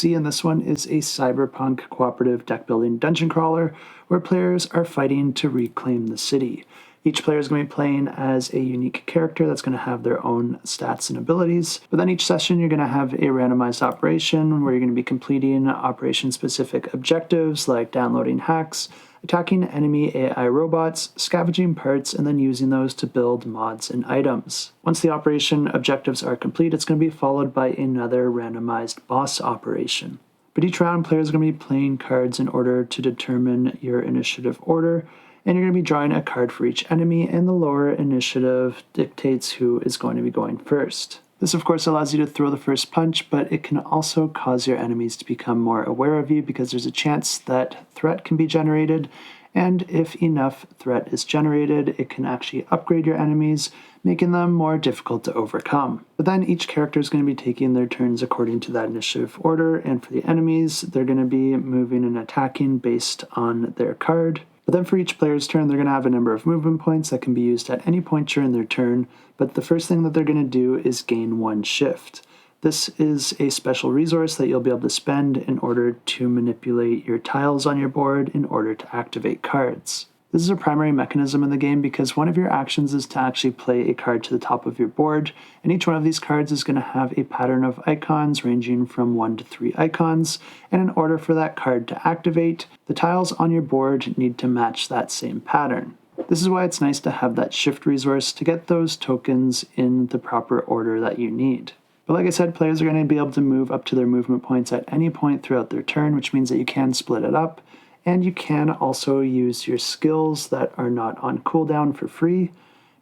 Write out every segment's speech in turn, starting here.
See, and this one is a cyberpunk cooperative deck building dungeon crawler where players are fighting to reclaim the city. Each player is going to be playing as a unique character that's going to have their own stats and abilities. But then each session you're going to have a randomized operation where you're going to be completing operation-specific objectives like downloading hacks, attacking enemy AI robots, scavenging parts, and then using those to build mods and items. Once the operation objectives are complete, it's going to be followed by another randomized boss operation. But each round, players are going to be playing cards in order to determine your initiative order, and you're going to be drawing a card for each enemy, and the lower initiative dictates who is going to be going first. This, of course, allows you to throw the first punch, but it can also cause your enemies to become more aware of you because there's a chance that threat can be generated, and if enough threat is generated, it can actually upgrade your enemies, making them more difficult to overcome. But then each character is going to be taking their turns according to that initiative order, and for the enemies, they're going to be moving and attacking based on their card. But then for each player's turn, they're going to have a number of movement points that can be used at any point during their turn, but the first thing that they're going to do is gain one shift. This is a special resource that you'll be able to spend in order to manipulate your tiles on your board in order to activate cards. This is a primary mechanism in the game because one of your actions is to actually play a card to the top of your board, and each one of these cards is going to have a pattern of icons ranging from 1 to 3 icons, and in order for that card to activate, the tiles on your board need to match that same pattern. This is why it's nice to have that shift resource to get those tokens in the proper order that you need. But like I said, players are going to be able to move up to their movement points at any point throughout their turn, which means that you can split it up, and you can also use your skills that are not on cooldown for free,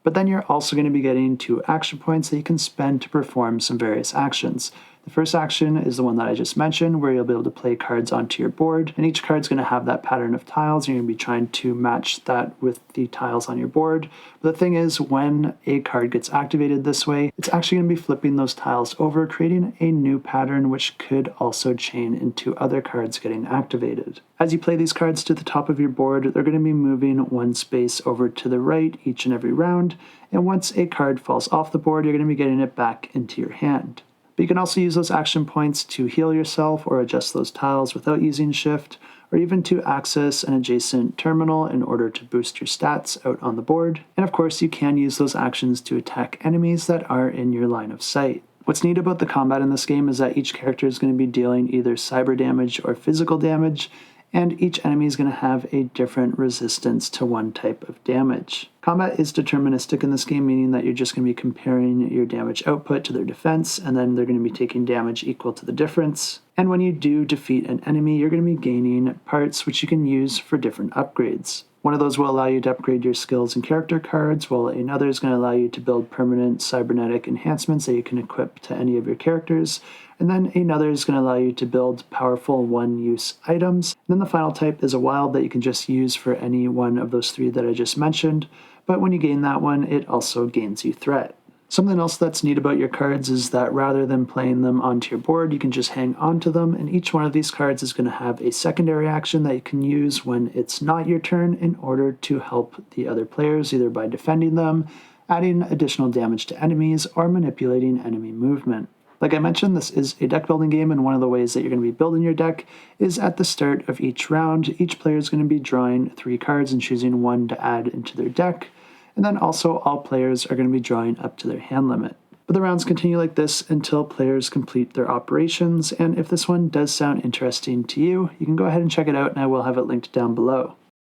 but then you're also going to be getting 2 action points that you can spend to perform some various actions. The first action is the one that I just mentioned, where you'll be able to play cards onto your board, and each card's going to have that pattern of tiles, and you're going to be trying to match that with the tiles on your board. But the thing is, when a card gets activated this way, it's actually going to be flipping those tiles over, creating a new pattern, which could also chain into other cards getting activated. As you play these cards to the top of your board, they're going to be moving 1 space over to the right each and every round, and once a card falls off the board, you're going to be getting it back into your hand. But you can also use those action points to heal yourself or adjust those tiles without using shift, or even to access an adjacent terminal in order to boost your stats out on the board. And of course, you can use those actions to attack enemies that are in your line of sight. What's neat about the combat in this game is that each character is going to be dealing either cyber damage or physical damage, and each enemy is going to have a different resistance to one type of damage. Combat is deterministic in this game, meaning that you're just going to be comparing your damage output to their defense, and then they're going to be taking damage equal to the difference. And when you do defeat an enemy, you're going to be gaining parts which you can use for different upgrades. One of those will allow you to upgrade your skills and character cards, while another is going to allow you to build permanent cybernetic enhancements that you can equip to any of your characters. And then another is going to allow you to build powerful one-use items. And then the final type is a wild that you can just use for any one of those 3 that I just mentioned, but when you gain that one, it also gains you threat. Something else that's neat about your cards is that rather than playing them onto your board, you can just hang onto them, and each one of these cards is going to have a secondary action that you can use when it's not your turn in order to help the other players, either by defending them, adding additional damage to enemies, or manipulating enemy movement. Like I mentioned, this is a deck building game, and one of the ways that you're going to be building your deck is at the start of each round. Each player is going to be drawing 3 cards and choosing one to add into their deck, and then also all players are going to be drawing up to their hand limit. But the rounds continue like this until players complete their operations, and if this one does sound interesting to you, you can go ahead and check it out, and I will have it linked down below.